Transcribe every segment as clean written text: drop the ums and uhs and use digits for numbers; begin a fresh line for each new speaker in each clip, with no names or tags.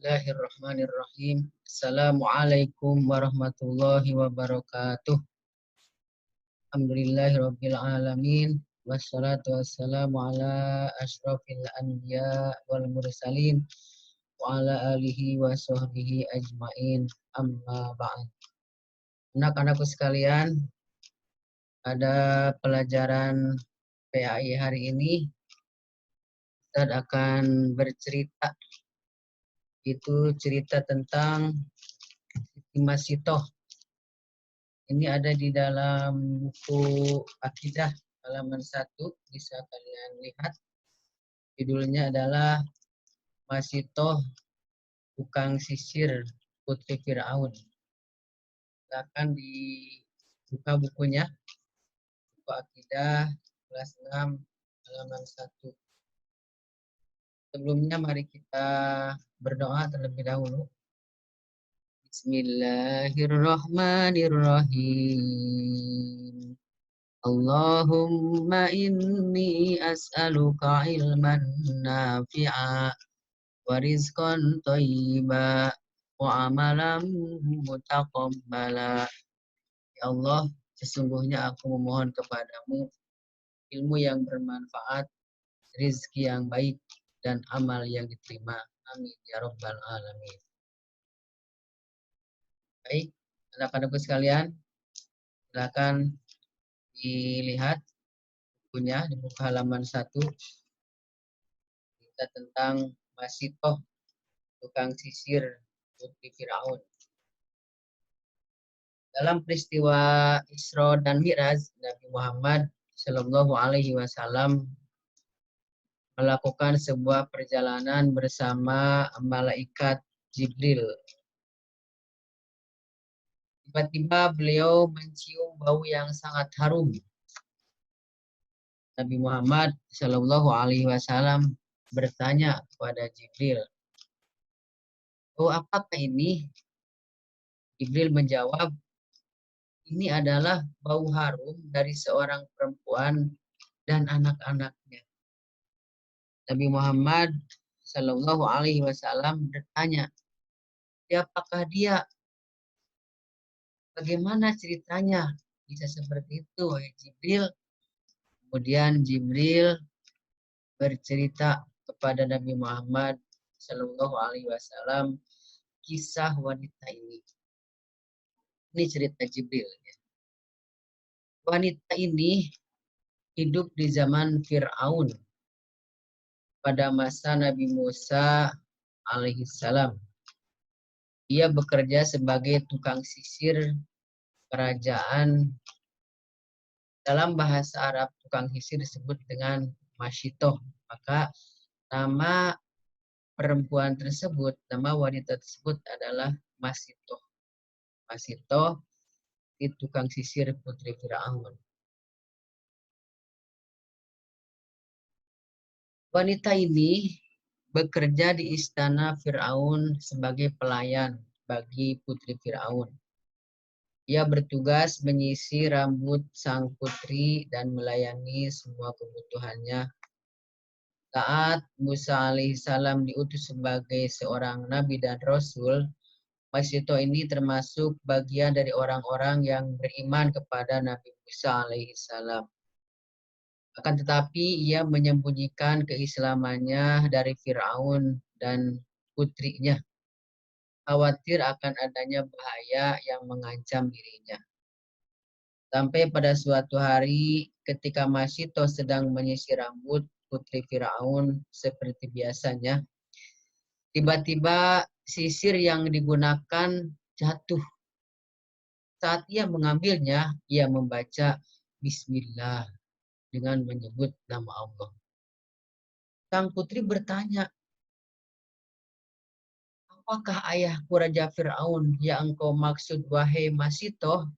Bismillahirrahmanirrahim. Assalamualaikum warahmatullahi wabarakatuh. Alhamdulillahirabbil alamin. Wassalatu wassalamu ala asyrafil anbiya wal mursalin wa ala alihi wa sahbihi ajmain. Amma ba'd. Anak-anakku sekalian, pada pelajaran PAI hari ini Ustaz akan bercerita, itu cerita tentang Masitoh. Ini ada di dalam buku Akidah halaman 1, bisa kalian lihat. Judulnya adalah Masitoh Tukang Sisir Putri Firaun. Silakan dibuka bukunya, buku Akidah kelas 6 halaman 1. Sebelumnya mari kita berdoa terlebih dahulu. Bismillahirrahmanirrahim. Allahumma inni as'aluka ilman nafi'a wa rizqan thayyiba wa amalan mutaqabbala. Ya Allah, sesungguhnya aku memohon kepadamu ilmu yang bermanfaat, rizki yang baik, dan amal yang diterima. Amin ya rabbal alamin. Baik, anak-anakku sekalian, silakan dilihat bukunya di buku halaman 1. Kita tentang Masitoh tukang sisir putri Firaun. Dalam peristiwa Isra dan Mi'raj, Nabi Muhammad Shallallahu Alaihi Wasallam melakukan sebuah perjalanan bersama malaikat Jibril. Tiba-tiba beliau mencium bau yang sangat harum. Nabi Muhammad Shallallahu Alaihi Wasallam bertanya kepada Jibril, "Oh, apakah ini?" Jibril menjawab, "Ini adalah bau harum dari seorang perempuan dan anak-anaknya." Nabi Muhammad Shallallahu Alaihi Wasallam bertanya, "Siapakah dia? Bagaimana ceritanya bisa seperti itu, wahai Jibril?" Kemudian Jibril bercerita kepada Nabi Muhammad Shallallahu Alaihi Wasallam kisah wanita ini. Ini cerita Jibril. Wanita ini hidup di zaman Fir'aun pada masa Nabi Musa alaihissalam. Ia bekerja sebagai tukang sisir kerajaan. Dalam bahasa Arab, tukang sisir disebut dengan Masyitoh. Maka nama perempuan tersebut, nama wanita tersebut adalah Masitoh. Masitoh itu tukang sisir putri Firaun. Wanita ini bekerja di istana Firaun sebagai pelayan bagi putri Firaun. Ia bertugas menyisir rambut sang putri dan melayani semua kebutuhannya. Saat Musa alaihissalam diutus sebagai seorang nabi dan rasul, Masito ini termasuk bagian dari orang-orang yang beriman kepada Nabi Musa alaihissalam. Akan tetapi ia menyembunyikan keislamannya dari Firaun dan putrinya, khawatir akan adanya bahaya yang mengancam dirinya. Sampai pada suatu hari ketika Masito sedang menyisir rambut putri Firaun seperti biasanya, tiba-tiba sisir yang digunakan jatuh. Saat ia mengambilnya, ia membaca Bismillah dengan menyebut nama Allah. Sang putri bertanya, "Apakah ayahku Raja Fir'aun yang engkau maksud, wahai Masito?"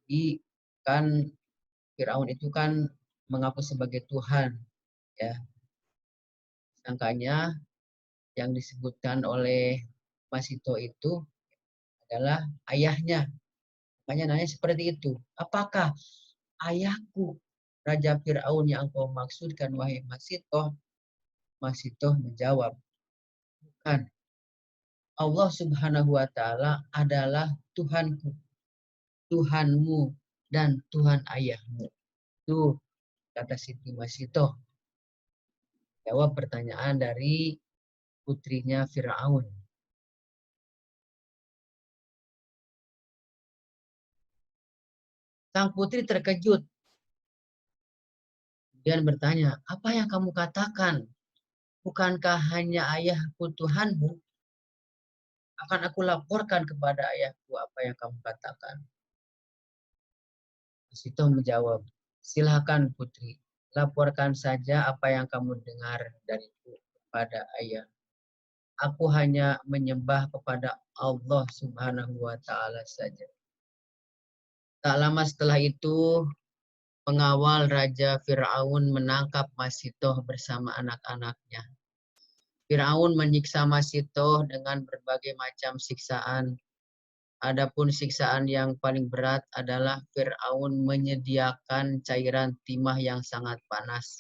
Jadi kan Fir'aun itu kan mengaku sebagai Tuhan, ya. Sangkanya yang disebutkan oleh Masito itu adalah ayahnya. Makanya nanya seperti itu. "Apakah ayahku Raja Fir'aun yang engkau maksudkan, wahai Masito?" Masito menjawab, Kan Allah Subhanahu wa taala adalah Tuhanku, Tuhanmu, dan Tuhan ayahmu. Itu kata Siti Masitoh. Jawab pertanyaan dari putrinya Firaun. Sang putri terkejut. Kemudian bertanya, apa yang kamu katakan? Bukankah hanya ayahku Tuhanmu? Akan aku laporkan kepada ayahku apa yang kamu katakan. Masitoh menjawab, silakan putri, laporkan saja apa yang kamu dengar dariku kepada ayah. Aku hanya menyembah kepada Allah Subhanahu wa taala saja. Tak lama setelah itu, pengawal Raja Fir'aun menangkap Masitoh bersama anak-anaknya. Fir'aun menyiksa Masitoh dengan berbagai macam siksaan. Adapun siksaan yang paling berat adalah Fir'aun menyediakan cairan timah yang sangat panas.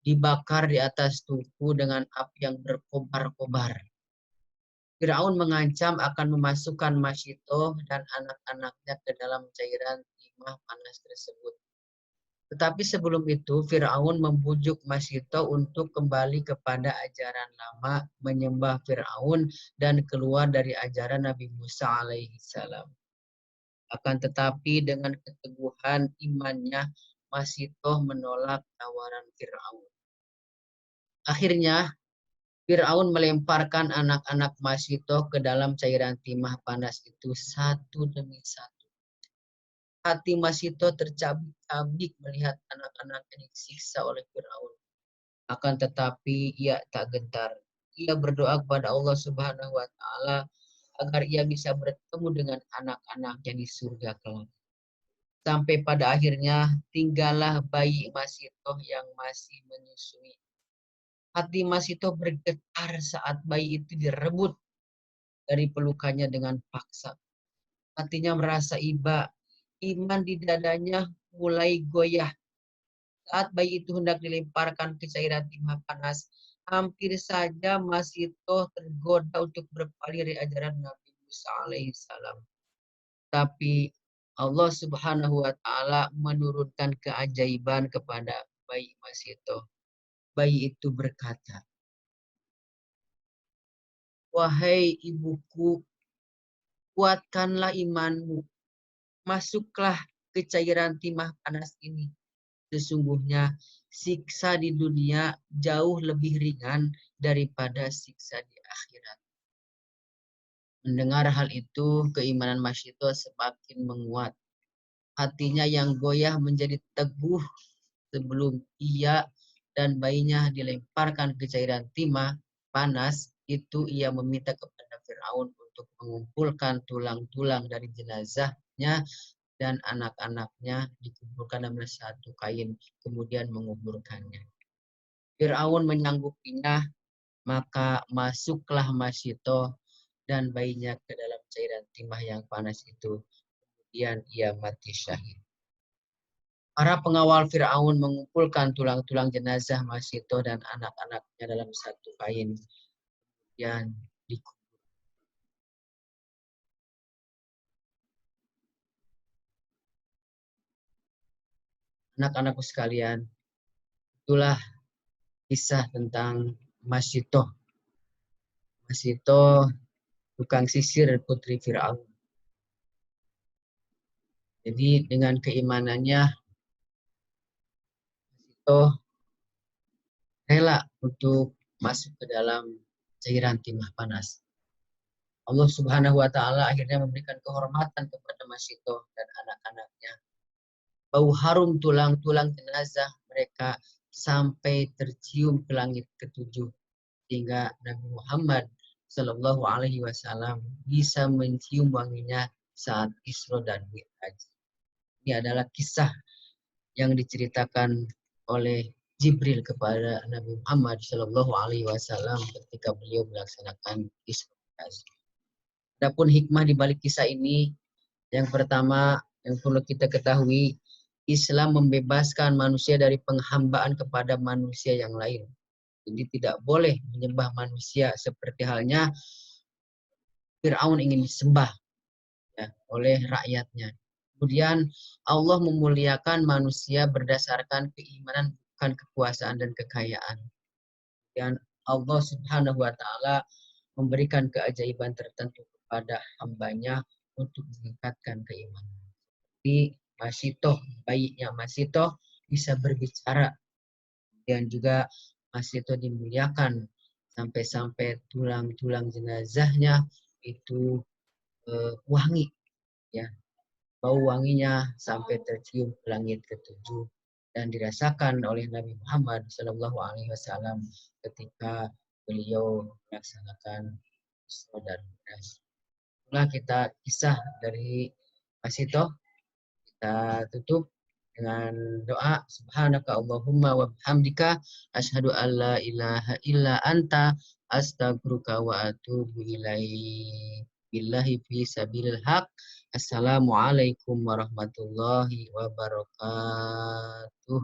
Dibakar di atas tungku dengan api yang berkobar-kobar. Firaun mengancam akan memasukkan Masitoh dan anak-anaknya ke dalam cairan timah panas tersebut. Tetapi sebelum itu, Firaun membujuk Masitoh untuk kembali kepada ajaran lama, menyembah Firaun dan keluar dari ajaran Nabi Musa alaihi salam. Akan tetapi dengan keteguhan imannya, Masitoh menolak tawaran Firaun. Akhirnya, Firaun melemparkan anak-anak Masitoh ke dalam cairan timah panas itu satu demi satu. Hati Masitoh tercabik-cabik melihat anak-anaknya disiksa oleh Firaun. Akan tetapi ia tak gentar. Ia berdoa kepada Allah Subhanahu wa taala agar ia bisa bertemu dengan anak-anaknya di surga kelak. Sampai pada akhirnya tinggallah bayi Masitoh yang masih menyusui. Hati Masitoh bergetar saat bayi itu direbut dari pelukannya dengan paksa. Hatinya merasa iba, iman di dadanya mulai goyah. Saat bayi itu hendak dilemparkan ke cairan timah panas, hampir saja Masitoh tergoda untuk berpaling dari ajaran Nabi Musa alaihissalam. Tapi Allah Subhanahu wa taala menurunkan keajaiban kepada bayi Masitoh. Bayi itu berkata, wahai ibuku, kuatkanlah imanmu. Masuklah ke cairan timah panas ini. Sesungguhnya siksa di dunia jauh lebih ringan daripada siksa di akhirat. Mendengar hal itu, keimanan Masito semakin menguat. Hatinya yang goyah menjadi teguh sebelum ia dan bayinya dilemparkan ke cairan timah panas. Itu ia meminta kepada Firaun untuk mengumpulkan tulang-tulang dari jenazahnya dan anak-anaknya dikumpulkan dalam satu kain, kemudian menguburkannya. Firaun menyanggupinya, maka masuklah Masito dan bayinya ke dalam cairan timah yang panas itu. Kemudian ia mati syahid. Para pengawal Firaun mengumpulkan tulang-tulang jenazah Masito dan anak-anaknya dalam satu kain. Kemudian dikubur. Anak-anakku sekalian, itulah kisah tentang Masito. Masito tukang sisir putri Firaun. Jadi dengan keimanannya Masito rela untuk masuk ke dalam cairan timah panas. Allah Subhanahu wa taala akhirnya memberikan kehormatan kepada Masito dan anak-anaknya. Bau harum tulang-tulang jenazah mereka sampai tercium ke langit ketujuh, sehingga Nabi Muhammad Shallallahu Alaihi Wasallam bisa mencium wanginya saat Isra dan Mi'raj. Ini adalah kisah yang diceritakan oleh Jibril kepada Nabi Muhammad Shallallahu Alaihi Wasallam ketika beliau melaksanakan Isra. Adapun hikmah di balik kisah ini, yang pertama yang perlu kita ketahui, Islam membebaskan manusia dari penghambaan kepada manusia yang lain. Jadi tidak boleh menyembah manusia seperti halnya Fir'aun ingin disembah ya, oleh rakyatnya. Kemudian Allah memuliakan manusia berdasarkan keimanan, bukan kekuasaan dan kekayaan. Dan Allah Subhanahu wa taala memberikan keajaiban tertentu kepada hambanya untuk meningkatkan keimanan. Di Masitoh, bayinya Masitoh bisa berbicara, dan juga Masitoh dimuliakan sampai-sampai tulang-tulang jenazahnya itu wangi, ya, bau wanginya sampai tercium ke langit ketujuh dan dirasakan oleh Nabi Muhammad Shallallahu Alaihi Wasallam ketika beliau melaksanakan saudara. Itulah kita kisah dari Masito. Kita tutup dengan doa subhanaka Allahumma wa bihamdika asyhadu an la ilaha illa anta astaghfiruka wa atubu ilaik. Billahi fi sabilil haq. Assalamualaikum warahmatullahi wabarakatuh.